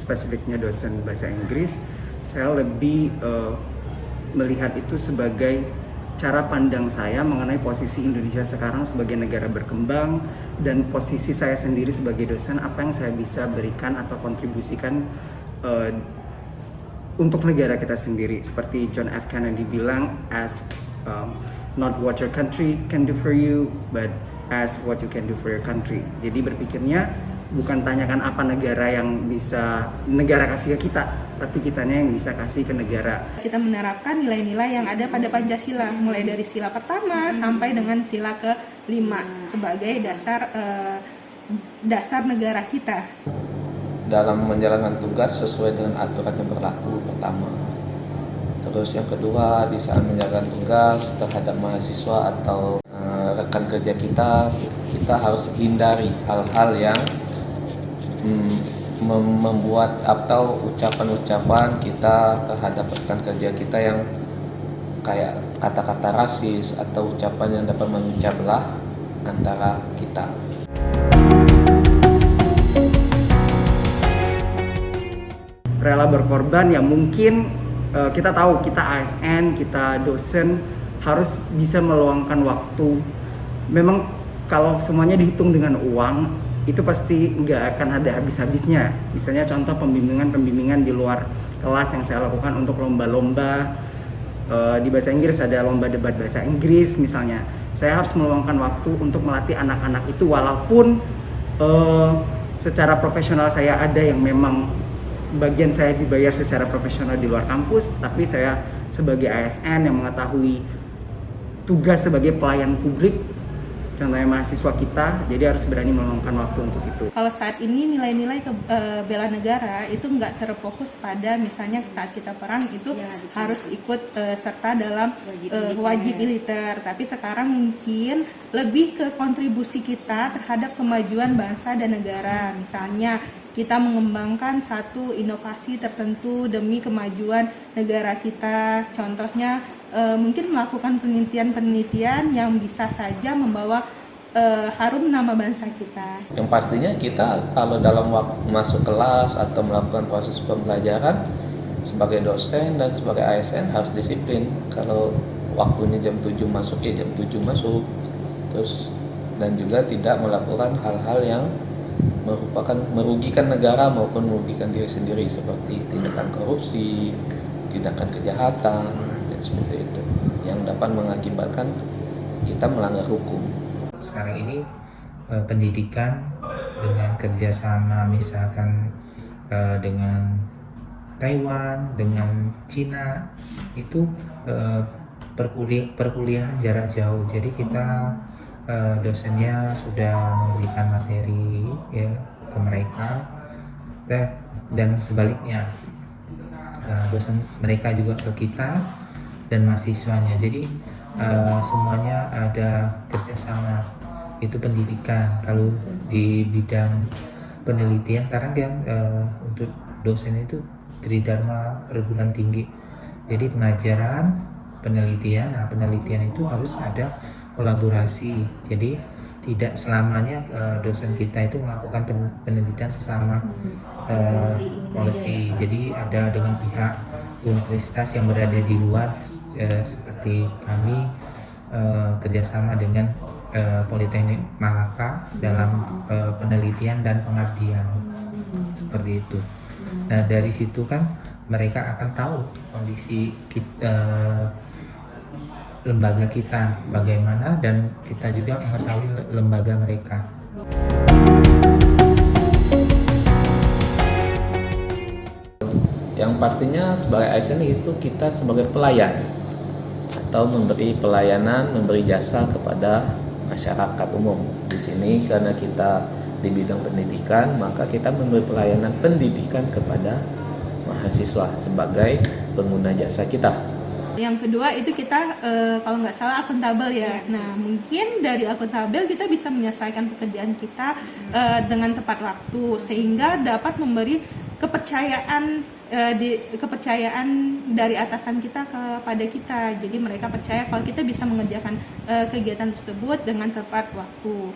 spesifiknya dosen bahasa Inggris, saya lebih melihat itu sebagai cara pandang saya mengenai posisi Indonesia sekarang sebagai negara berkembang, dan posisi saya sendiri sebagai dosen, apa yang saya bisa berikan atau kontribusikan untuk negara kita sendiri. Seperti John F. Kennedy bilang, ask not what your country can do for you, but ask what you can do for your country. Jadi berpikirnya bukan tanyakan apa negara yang bisa negara kasih ke kita, tapi kitanya yang bisa kasih ke negara. Kita menerapkan nilai-nilai yang ada pada Pancasila, mulai dari sila pertama sampai dengan sila ke-5 sebagai dasar negara kita. Dalam menjalankan tugas sesuai dengan aturan yang berlaku pertama. Terus yang kedua, di saat menjalankan tugas terhadap mahasiswa atau rekan kerja kita harus hindari hal-hal yang membuat atau ucapan-ucapan kita terhadap rekan kerja kita yang kayak kata-kata rasis atau ucapan yang dapat memecah belah antara kita. Rela berkorban ya, mungkin kita tahu kita ASN, kita dosen harus bisa meluangkan waktu. Memang kalau semuanya dihitung dengan uang, itu pasti nggak akan ada habis-habisnya. Misalnya contoh pembimbingan di luar kelas yang saya lakukan untuk lomba-lomba di bahasa Inggris, ada lomba debat bahasa Inggris misalnya. Saya harus meluangkan waktu untuk melatih anak-anak itu, walaupun secara profesional saya ada yang memang bagian saya dibayar secara profesional di luar kampus, tapi saya sebagai ASN yang mengetahui tugas sebagai pelayan publik, contohnya mahasiswa kita, jadi harus berani meluangkan waktu untuk itu. Kalau saat ini nilai-nilai bela negara itu nggak terfokus pada misalnya saat kita perang itu harus ikut serta dalam wajib militer, tapi sekarang mungkin lebih ke kontribusi kita terhadap kemajuan bangsa dan negara. Misalnya kita mengembangkan satu inovasi tertentu demi kemajuan negara kita, contohnya mungkin melakukan penelitian-penelitian yang bisa saja membawa harum nama bangsa kita. Yang pastinya kita kalau dalam waktu masuk kelas atau melakukan proses pembelajaran sebagai dosen dan sebagai ASN harus disiplin. Kalau waktunya jam 7 masuk, ya jam 7 masuk. Terus dan juga tidak melakukan hal-hal yang merugikan negara maupun merugikan diri sendiri, seperti tindakan korupsi, tindakan kejahatan, dan seperti itu yang dapat mengakibatkan kita melanggar hukum. Sekarang ini pendidikan dengan kerjasama misalkan dengan Taiwan, dengan Cina, itu perkuliahan jarak jauh. Jadi kita dosennya sudah memberikan materi ya ke mereka, dan sebaliknya dosen mereka juga ke kita dan mahasiswanya. Jadi semuanya ada kerjasama. Itu pendidikan. Kalau di bidang penelitian sekarang kan untuk dosen itu tridharma perguruan tinggi. Jadi pengajaran, penelitian. Nah, penelitian itu harus ada kolaborasi. Jadi tidak selamanya dosen kita itu melakukan penelitian sesama polisi. Jadi ada dengan pihak universitas yang berada di luar, seperti kami kerjasama dengan Politeknik Malaka dalam penelitian dan pengabdian, seperti itu. Nah, dari situ kan mereka akan tahu kondisi lembaga kita bagaimana, dan kita juga mengetahui lembaga mereka. Yang pastinya sebagai ASN itu kita sebagai pelayan atau memberi pelayanan, memberi jasa kepada masyarakat umum. Di sini karena kita di bidang pendidikan, maka kita memberi pelayanan pendidikan kepada mahasiswa sebagai pengguna jasa kita. Yang kedua itu kita kalau nggak salah akuntabel ya. Nah, mungkin dari akuntabel kita bisa menyelesaikan pekerjaan kita dengan tepat waktu, sehingga dapat memberi kepercayaan dari atasan kita kepada kita. Jadi mereka percaya kalau kita bisa mengerjakan kegiatan tersebut dengan tepat waktu.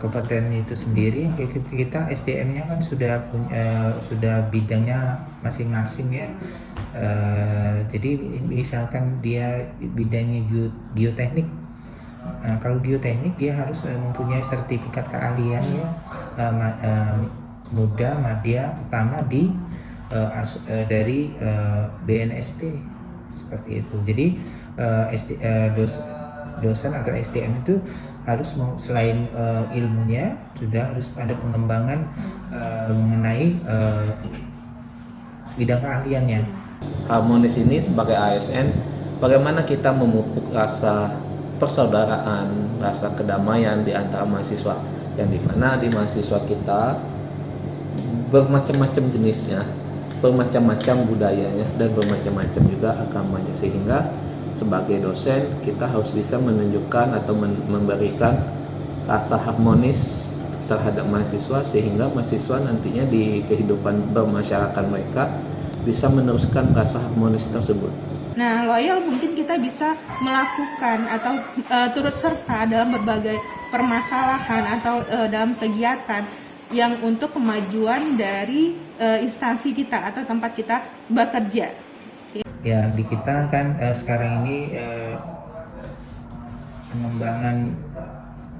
kompeten itu sendiri, kita SDM-nya kan sudah bidangnya masing-masing ya. Jadi misalkan dia bidangnya geoteknik, kalau geoteknik dia harus mempunyai sertifikat keahlian ya, muda, madya, utama dari BNSP seperti itu. Jadi dosen atau SDM itu harus selain ilmunya juga harus ada pengembangan mengenai bidang keahliannya. Harmonis ini sebagai ASN, bagaimana kita memupuk rasa persaudaraan, rasa kedamaian di antara mahasiswa, yang dimana di mahasiswa kita bermacam-macam jenisnya, bermacam-macam budayanya, dan bermacam-macam juga agamanya, sehingga sebagai dosen kita harus bisa menunjukkan atau memberikan rasa harmonis terhadap mahasiswa, sehingga mahasiswa nantinya di kehidupan bermasyarakat mereka bisa meneruskan rasa harmonis tersebut. Nah, loyal mungkin kita bisa melakukan atau turut serta dalam berbagai permasalahan atau dalam kegiatan yang untuk kemajuan dari instansi kita atau tempat kita bekerja. Ya, di kita kan sekarang ini pengembangan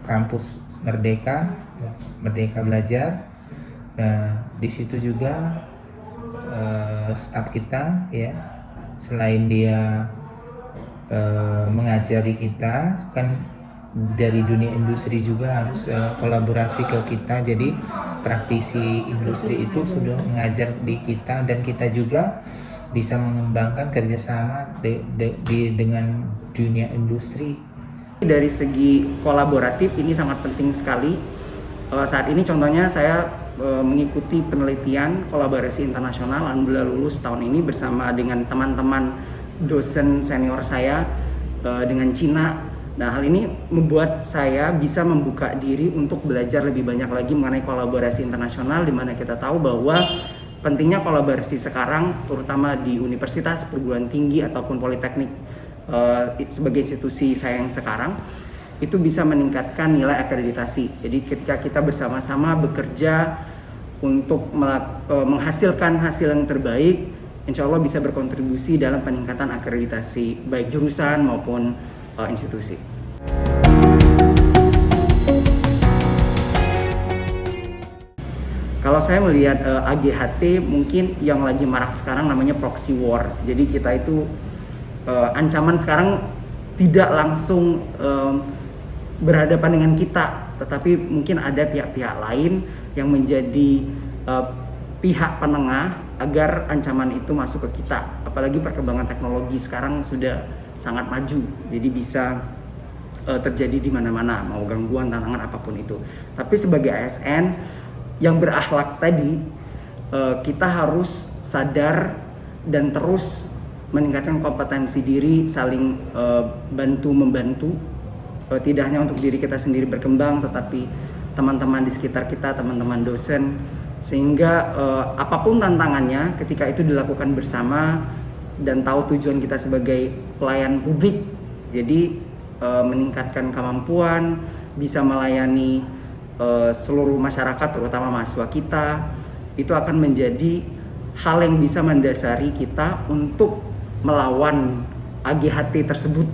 kampus Merdeka Belajar. Nah, di situ juga staf kita ya, selain dia mengajari kita, kan dari dunia industri juga harus kolaborasi ke kita. Jadi praktisi industri itu sudah mengajar di kita, dan kita juga bisa mengembangkan kerjasama dengan dunia industri. Dari segi kolaboratif ini sangat penting sekali. Saat ini contohnya saya mengikuti penelitian kolaborasi internasional, alhamdulillah lulus tahun ini bersama dengan teman-teman dosen senior saya dengan Cina. Nah, hal ini membuat saya bisa membuka diri untuk belajar lebih banyak lagi mengenai kolaborasi internasional, di mana kita tahu bahwa pentingnya kolaborasi sekarang, terutama di universitas, perguruan tinggi ataupun politeknik sebagai institusi saya yang sekarang, itu bisa meningkatkan nilai akreditasi. Jadi ketika kita bersama-sama bekerja untuk menghasilkan hasil yang terbaik, insya Allah bisa berkontribusi dalam peningkatan akreditasi baik jurusan maupun institusi. Kalau saya melihat AGHT, mungkin yang lagi marak sekarang namanya proxy war. Jadi kita itu ancaman sekarang tidak langsung berhadapan dengan kita, tetapi mungkin ada pihak-pihak lain yang menjadi pihak penengah agar ancaman itu masuk ke kita. Apalagi perkembangan teknologi sekarang sudah sangat maju, jadi bisa terjadi di mana-mana, mau gangguan, tantangan apapun itu. Tapi sebagai ASN yang berakhlak tadi, kita harus sadar dan terus meningkatkan kompetensi diri, saling bantu-membantu. Tidak hanya untuk diri kita sendiri berkembang, tetapi teman-teman di sekitar kita, teman-teman dosen, sehingga apapun tantangannya, ketika itu dilakukan bersama dan tahu tujuan kita sebagai pelayan publik, jadi meningkatkan kemampuan, bisa melayani seluruh masyarakat, terutama mahasiswa kita, itu akan menjadi hal yang bisa mendasari kita untuk melawan AGHT tersebut.